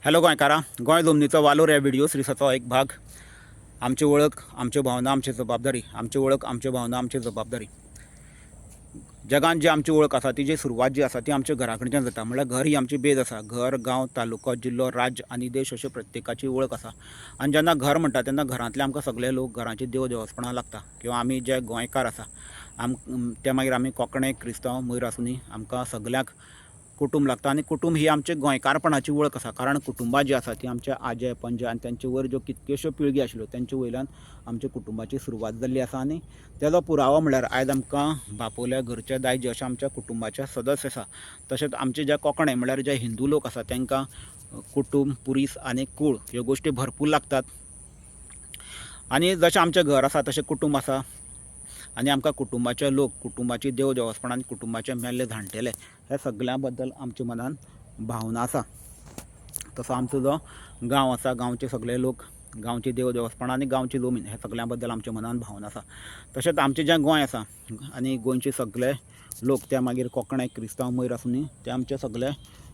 Hello गोंयकारां, गोंय जमनीचो वालोर ह्या व्हिडिओ सिरिसाचो एक भाग. आमची वळख, आमच्यो भावना, आमची जबाबदारी. आमची वळख, आमच्यो भावना, आमची जबाबदारी. जगान जी आमची वळख आसा तिची सुरवात जी आसा ती आमच्या घरा कडच्यान जाता. म्हळ्यार घर ही आमची बेज आसा. घर, गांव, तालुको, जिल्लो, राज्य आनी देश अशे प्रत्येकाची वळख आसा. आनी जेन्ना घर म्हणटा तेन्ना घरांतले आमकां सगळे लोक घरांची देवदेवस्पणां लागता. किंवा आमी जे गोंयकार आसा ते मागीर आमी कोंकणे, क्रिस्तांव, मयर आसुनी आमकां सगळ्यांक कुटुंब लागता. आनी कुटुंब ही आमचे गोंयकारपणाची वळख आसा. कारण कुटुंबां जी आसा ती आमचे आजे पणजे आनी तेंचे वयर ज्यो कितक्योश्यो पिळगी आशिल्ल्यो तेंचे वयल्यान आमच्या कुटुंबाची सुरवात जाल्ली आसा. आनी तेजो पुरावो म्हळ्यार आयज आमकां बापोल्या घरचे दायज अशे आमच्या कुटुंबाचे सदस्य आसा. तशेंच आमचे जे कोंकणे म्हळ्यार जे हिंदू लोक आसा तांकां कुटुंब, पुरीस आनी कूळ ह्यो गोश्टी भरपूर लागतात. आनी जशें आमचें घर आसा तशें कुटुंब आसा. आनी आमकां कुटुंबाचे लोक, कुटुंबाची देवदेवस्पणां आनी कुटुंबाचे मेल्ले जाण्टेले हे सगळ्यां बद्दल आमच्या मनान भावना आसा. तसो आमचो जो गांव आसा, गांवचे सगळे लोक, गांवची देवदेवस्पणां आनी गांवची जमीन हे सगळ्यां बद्दल आमच्या मनान भावना आसा. तशेंच आमचें जें गोंय आसा आनी गोंयचे सगळे लोक ते मागीर कोंकणे, क्रिस्तांव, मयर आसुनी ते आमचे सगळे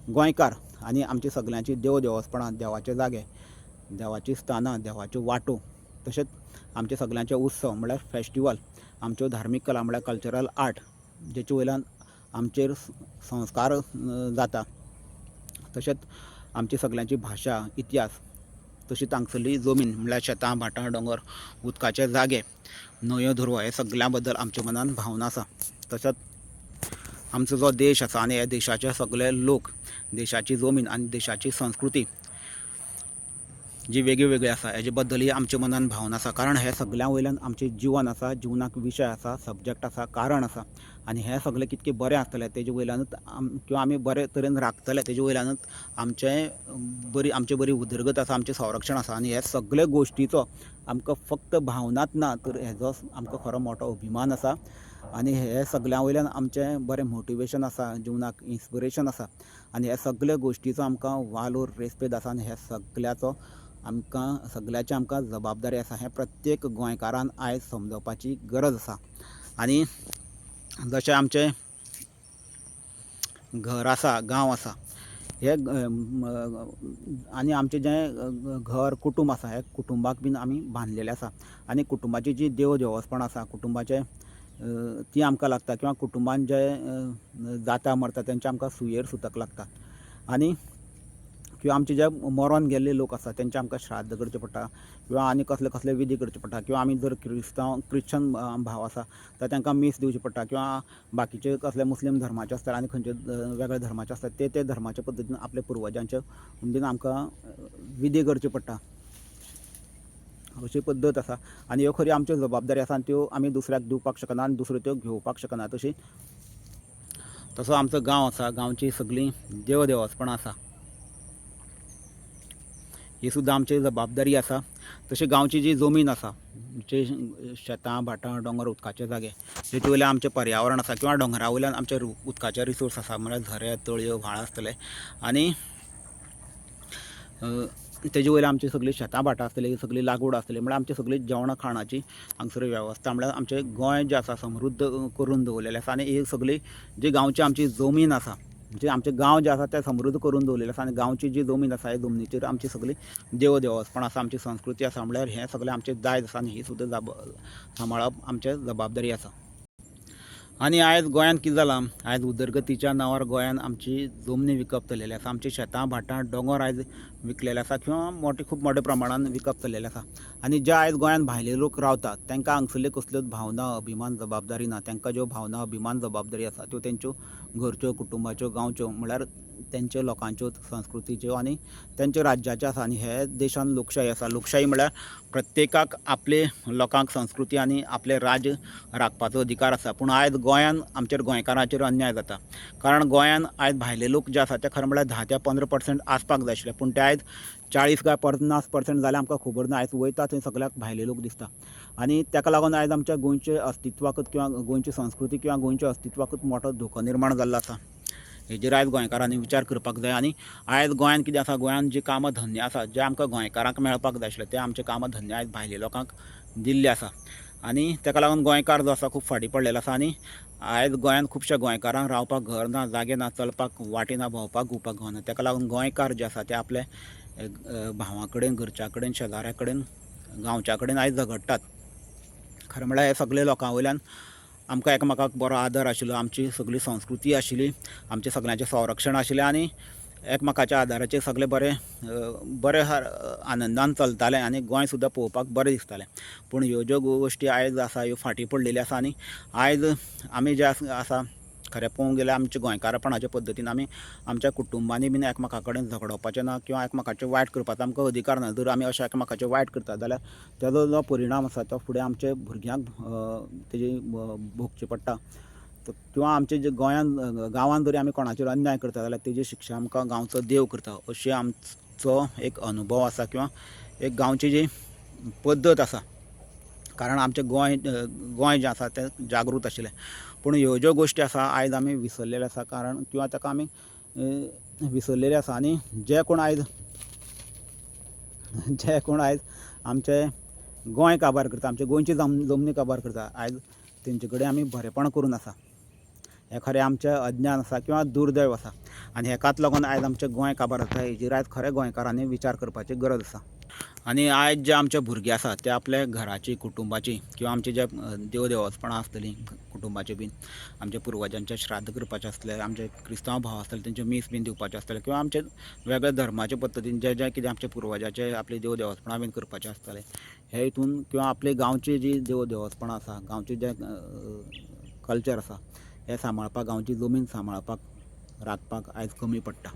गोंयकार. आनी आमची सगळ्यांची देवदेवस्पणां, देवाचे जागे, देवाची स्थानां, देवाच्यो वाटो, तशेंच आमचे सगळ्यांचे उत्सव म्हळ्यार फेस्टिवल, आमच्यो धार्मीक कला म्हळ्यार कल्चरल आर्ट जेचे वयल्यान आमचेर संस्कार जाता. तशेंच आमची सगळ्यांची भाशा, इतिहास, तशीच हांगसरली जमीन म्हळ्यार शेतां, भाटां, दोंगर, उदकाचे जागे, न्हंयो, धुरवो हे सगळ्यां बद्दल आमच्या मनान भावना आसा. तशेंच आमचो जो देश आसा आनी ह्या देशाचे सगळे लोक, देशाची जमीन आनी देशाची संस्कृती जी वेगळी वेगळी आसा हेजे बद्दलय आमच्या मनान भावना आसा. कारण हे सगळ्यां वयल्यान आमचें जीवन आसा, जिवनाक विशय आसा, सब्जेक्ट आसा, कारण आसा. आनी हे सगळें कितकें बरें आसतलें तेजे वयल्यानूच किंवा आमी बरे तरेन राखतले तेजे वयल्यानूच आमचे बरी उदरगत आसा, आमचें संरक्षण आसा. आनी हे सगळे गोश्टीचो आमकां फक्त भावनाच ना तर हेजो आमकां खरो मोठो अभिमान आसा. आनी हे सगळ्यां वयल्यान आमचें बरें मोटिवेशन आसा, जिवनाक इन्स्पिरेशन आसा. आनी हे सगळे गोश्टीचो आमकां वालोर, रेस्पेद आसा. आनी हे सगळ्याचो सगळ्याची आमकां जबाबदारी आसा. हें प्रत्येक गोंयकारान आयज समजपाची गरज आसा. आनी जशें आमचें घर आसा, गांव आसा, हे आनी आमचें जें घर, कुटुंब आसा, हे कुटुंबाक बीन आमी बांदलेले आसा. आनी कुटुंबाची जी देवदेवस्पण आसा, कुटुंबाचें ती आमकां लागता. किंवा कुटुंबान जे जाता मरता तेंचे आमकां सुयेर सुतक लागता. आनी किंवा आमचे जे मरोन गेल्ले लोक आसा तेंचे आमकां श्राद्ध करचें पडटा. किंवा आनी कसले कसले विधी करचे पडटा. किंवा आमी जर क्रिश्चन भाव आसा तर तांकां मीस दिवची पडटा. किंवा बाकीचे कसले मुस्लीम धर्माचे आसतात आनी खंयचे वेगळे धर्माचे आसतात ते धर्माच्या पद्दतीन आपल्या पुर्वजांच्या हुंदीन आमकां विधी करचे पडटा. अशी पद्दत आसा. आनी ह्यो खऱ्यो आमच्यो जबाबदारी आसा. आनी त्यो आमी दुसऱ्याक दिवपाक शकना आनी दुसऱ्यो त्यो घेवपाक शकना. तसो आमचो गांव आसा, गांवची सगळीं देवदेवस्पणां आसा, ही सुद्दां आमची जबाबदारी आसा. तशी गांवची जी जमीन आसा, जे शेतां, भाटां, दोंगर, उदकाचे जागे, जेचे वयल्यान आमचें पर्यावरण आसा. किंवा दोंगरा वयल्यान आमचे उदकाचे रिसोर्स आसा. म्हळ्यार झरे, तळयो, व्हाळ आसतले. आनी तेजे वयल्यान आमची सगळीं शेतां, भाटां आसतलीं, सगळी लागवड आसतली. म्हळ्यार आमची सगळी जेवणा खाणाची हांगसर वेवस्था म्हळ्यार आमचें गोंय जें आसा समृद्ध करून दवरलेलें आसा. आनी ही सगळी जी गांवची आमची जमीन आसा, जे आमचें गांव जें आसा तें समृद्ध करून दवरलेलें आसा. आनी गांवची जी जमीन आसा, हे जमनीचेर आमची सगळी देवदेवस्पण आसा, आमची संस्कृती आसा. म्हळ्यार हें सगळें आमचें दायज आसा. आनी ही सुद्दां सांबाळप आमचें जबाबदारी आसा. आनी आयज गोंयांत कितें जालां, आयज उदरगतीच्या नांवार गोंयांत आमची जमनी विकप चलिल्ली आसा. आमची शेतां, भाटां, दोंगर आयज विकलेले आसा. किंवा खूब मोठ्या प्रमाणान विकप चलिल्लें आसा. आनी जे आयज गोंयांत भायले लोक रावतात तांकां हांगसरल्यो कसल्योच भावना, अभिमान, जबाबदारी ना. तांकां ज्यो भावना, अभिमान, जबाबदारी आसा त्यो तेंच्यो घरच्यो, कुटुंबाच्यो, गांवच्यो म्हळ्यार तेंच्या लोकांच्यो, संस्कृतीच्यो आनी तेंच्या राज्याच्यो आसा. आनी हे देशान लोकशाही आसा. लोकशाही म्हळ्यार प्रत्येकाक आपले लोकांक संस्कृती आनी आपले राज्य राखपाचो अधिकार आसा. पूण आयज गोंयांत आमचेर गोंयकारांचेर अन्याय जाता. कारण गोंयांत आयज भायले लोक जे आसा ते खरें म्हळ्यार 10 ते 15% आसपाक जाय आशिल्ले. पूण ते आयज 40 काय 50% जाल्यार आमकां खबर ना. आयज वयता थंय सगळ्याक भायले लोक दिसता. आनी ताका लागून आयज आमच्या गोंयच्या अस्तित्वाकूच किंवा गोंयची संस्कृती किंवा गोंयच्या अस्तित्वाकूच मोठो धोको निर्माण जाल्लो आसा. हेजेर आयज गोंयकारांनी विचार करपाक जाय. आनी आयज गोंयांत कितें आसा, गोंयांत जी कामां धंदे आसा जे आमकां गोंयकारांक मेळपाक जाय आशिल्ले ते आमचे कामां धंदे आयज भायले लोकांक दिल्ले आसा. आनी ताका लागून गोंयकार जो आसा खूब फाटीं पडलेलो आसा. आनी आयज गोंयांत खुबश्या गोंयकारांक रावपाक घर ना, जागे ना, चलपाक वाटे ना, भोंवपाक घुवपाक घर ना. ताका लागून गोंयकार जे आसा ते आपले भावा कडेन, घरच्या कडेन, शेजाऱ्या कडेन, गांवच्या कडेन आयज झगडटात। खरें म्हळ्यार हे सगळे लोकां वयल्यान आमकां एकामेकाक बरो आदर आशिल्लो, आमची सगळी संस्कृती आशिल्ली, आमचे सगळ्यांचें संरक्षण आशिल्लें आनी एकमेकाच्या आदाराचेर सगळे बरे आनंदान चलताले आनी गोंय सुद्दां पळोवपाक बरें दिसतालें। पूण ह्यो ज्यो गोश्टी आयज आसा ह्यो फाटीं पडलेल्यो आसा आनी आयज आमी जे आसा खरें पळोवंक गेल्यार आमच्या गोंयकारपणाच्या पद्दतीन आमी आमच्या कुटुंबांनी बीन एकमेका कडेन झगडोवपाचें ना किंवा एकमेकाचें वायट करपाचो आमकां अधिकार ना। जर आमी अशें एकमेकाचें वायट करता जाल्यार तेजो जो परिणाम आसा तो फुडें आमच्या भुरग्यांक तेजी भोगची पडटा। किंवा आमचे जे गांवांत जरी आमी कोणाचेर अन्याय करता जाल्यार तेजी शिक्षा आमकां गांवचो देव करता, अशी आमचो एक अनुभव आसा किंवा एक गांवची जी पद्दत आसा। कारण आमचें गोंय जें आसा तें जागृत आशिल्लें। पूण ह्यो ज्यो गोश्टी आसा आयज आमी विसरलेले आसा, कारण किंवा ताका आमी विसरलेले आसा। आनी जे कोण आयज आमचे गोंय काबार करता, आमचे गोंयची जमनी काबार करता, आयज तेंचे कडेन आमी बरेपण करून आसा। हें खरें आमचें अज्ञान आसा किंवा दुर्दैव आसा आनी हेकाच लागून आयज आमचें गोंय काबार जाता। हेजेर आयज खरें गोंयकारांनी विचार करपाची गरज आसा। आनी आयज जे आमचे भुरगे आसा ते आपल्या घराची, कुटुंबाची किंवा आमचे जे देवदेवचपणां आसतलीं कुटुंबाचे बीन, आमच्या पुर्वजांचें श्राद्ध करपाचें आसतलें, आमचे क्रिस्तांव भाव आसतले तेंचे मीस बीन दिवपाचें आसतलें किंवा आमचे वेगळे धर्माचे पद्दतीन जे कितें आमचे पुर्वजाचे आपली देवदेवचपणां बीन करपाचें आसतलें, हे हितून किंवा आपली गांवची जी देवदेवचपणां आसा, गांवची जे कल्चर आसा हे सांबाळपाक, गांवची जमीन सांबाळपाक, राखपाक आयज कमी पडटा।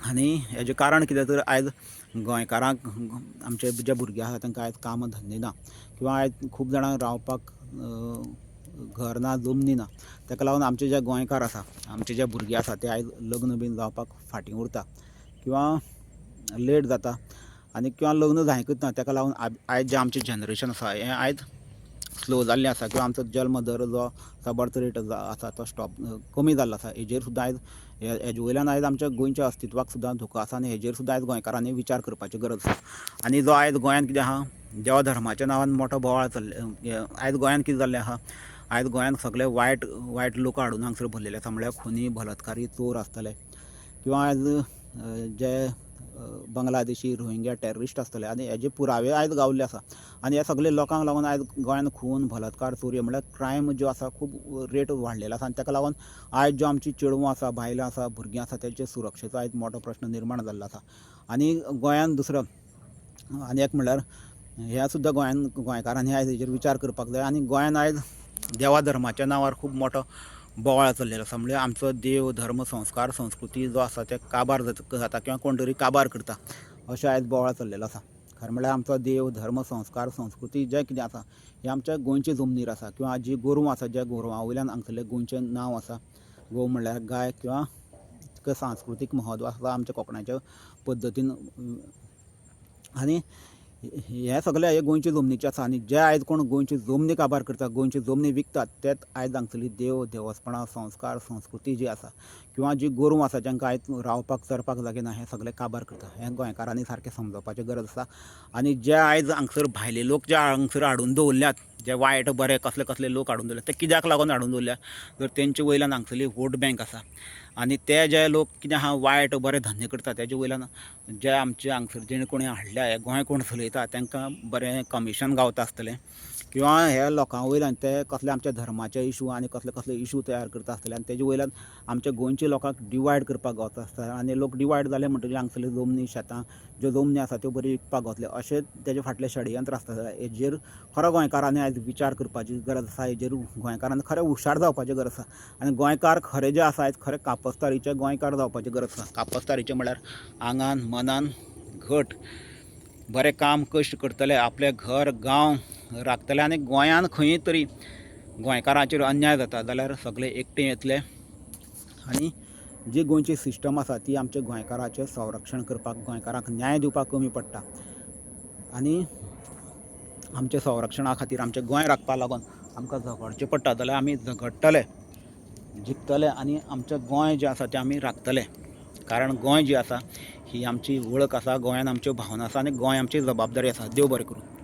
आनी हेजें कारण कितें तर आयज गोंयकारांक, आमचे जे भुरगे आसा तांकां आयज काम धंदे ना किंवा आयज खूब जाणांक रावपाक घर ना, जमनी ना। ताका लागून आमचे जे गोंयकार आसा, आमचे जे भुरगे आसा ते आयज लग्न बीन जावपाक फाटीं उरता किंवा लेट जाता आनी किंवा लग्न जायकच ना। ताका लागून आयज जे आमचें जनरेशन आसा हें आयज स्लो जाल्लें आसा किंवा आमचो जल्म दर जो आसा, बर्थ रेट आसा तो कमी जाल्लो आसा। हेजेर सुद्दां आयज हेजे वयल्यान आयज आमच्या गोंयच्या अस्तित्वाक सुद्दां धोको आसा आनी हेजेर सुद्दां आयज गोंयकारांनी विचार करपाची गरज आसा। आनी जो आयज गोंयांत कितें आहा, देवा धर्माच्या नांवान मोठो बोवाळ चल्ले। आयज गोंयांत कितें जाल्लें आहा, आयज गोंयांत सगळे वायट लोक हाडून हांगसर भरलेले आसा। म्हळ्यार खुनी, बलात्कारी, चोर आसतले किंवा आयज जे बांगलादेशी, रोहिंग्या टेररिस्ट आसतले आनी हेजे पुरावे आयज गावल्ले आसा। आनी ह्या सगळे लोकांक लागून आयज गोंयांत खून, बलात्कार, चोरी म्हळ्यार क्रायम ज्यो आसा खूब रेट वाडलेलो आसा। आनी ताका लागून आयज ज्यो आमची चेडवां आसा, बायलां आसा, भुरगीं आसा तेंचे सुरक्षेचो आयज मोठो प्रश्न निर्माण जाल्लो आसा। आनी गोंयांत दुसरो आनी एक म्हळ्यार ह्या सुद्दां गोंयकारांनी आयज हेजेर विचार करपाक जाय। आनी गोंयांत आयज देवा धर्माच्या नांवार खूब मोठो बोवाळ चल्लेलो आसा। म्हणजे आमचो देव, धर्म, संस्कार, संस्कृती जो आसा ते काबार जाता किंवा कोण तरी काबार करता, अशें आयज बोवाळ चल्लेलो आसा। खरें म्हळ्यार आमचो देव, धर्म, संस्कार, संस्कृती जें कितें आसा हें आमच्या गोंयचे जमनीर आसा किंवा जी गोरवां आसा, ज्या गोरवां वयल्यान हांगसरलें गोंयचें नांव आसा। गो म्हळ्यार गाय किंवा सांस्कृतीक म्हत्व आसा आमच्या कोंकणाच्या पद्दतीन। आनी हे सगळे हे गोंयचे जमनीचे आसा। आनी जे आयज कोण गोंयची जमनी काबार करता, गोंयची जमनी विकतात, तेच आयज हांगसरली देवचपणां, संस्कार, संस्कृती जी आसा किंवा जी गोरवां आसा जांकां आयज रावपाक, चरपाक जागे ना, हे सगळे काबार करता। हें गोंयकारांनी सारकें समजपाची गरज आसा। आनी जे आयज हांगसर भायले लोक जे हांगसर हाडून दवरल्यात, जे वायट बरे कसले लोक हाडून दवरल्यात, ते कित्याक लागून हाडून दवरल्यात, जर तेंचे वयल्यान हांगसरली वोट बँक आसा आनी ते जे लोक कितें आहा वायट बरे धंदे करता तेजे वयल्यान जे आमचे हांगसर जेणे कोणी हाडल्या, हे गोंय कोण चलयता तांकां बरें कमिशन गावता आसतलें किंवा हे लोकां वयल्यान ते कसले आमच्या धर्माचे इशू आनी कसले इशू तयार करता आसतले आनी तेजे वयल्यान आमच्या गोंयच्या लोकांक डिवायड करपाक गावता आसता। आनी लोक डिवायड जाले म्हणटकीर हांगसरली जमनी, शेतां ज्यो जमनी आसा त्यो बरी विकपाक गावतले, अशें तेजे फाटलें षडयंत्र आसता। हेजेर खरो गोंयकारांनी आयज विचार करपाची गरज आसा। हेजेर गोंयकारांनी खरें हुशार जावपाची गरज आसा। आनी गोंयकार खरे जे आसा आयज खरे कापस्तारीचे गोंयकार जावपाची गरज आसा। कापस्तारीचे म्हळ्यार आंगान मनान घट, बरें काम कश्ट करतले, आपले घर गांव राखतले आनी गोंयांत खंय तरी गोंयकारांचेर अन्याय जाता जाल्यार सगळे एकठांय येतले आनी जी गोंयची सिस्टम आसा ती आमच्या गोंयकाराचें संरक्षण करपाक, गोंयकारांक न्याय दिवपाक कमी पडटा। आनी आमच्या संरक्षणा खातीर आमचें गोंय राखपा लागून आमकां झगडचें पडटा जाल्यार आमी झगडटले, जिखतले आनी आमचें गोंय जें आसा तें आमी राखतले। कारण गोंय जी आसा ही आमची वळख आसा, गोंयान आमच्यो भावना आसा आनी गोंय आमची जबाबदारी आसा। देव बरें करूं।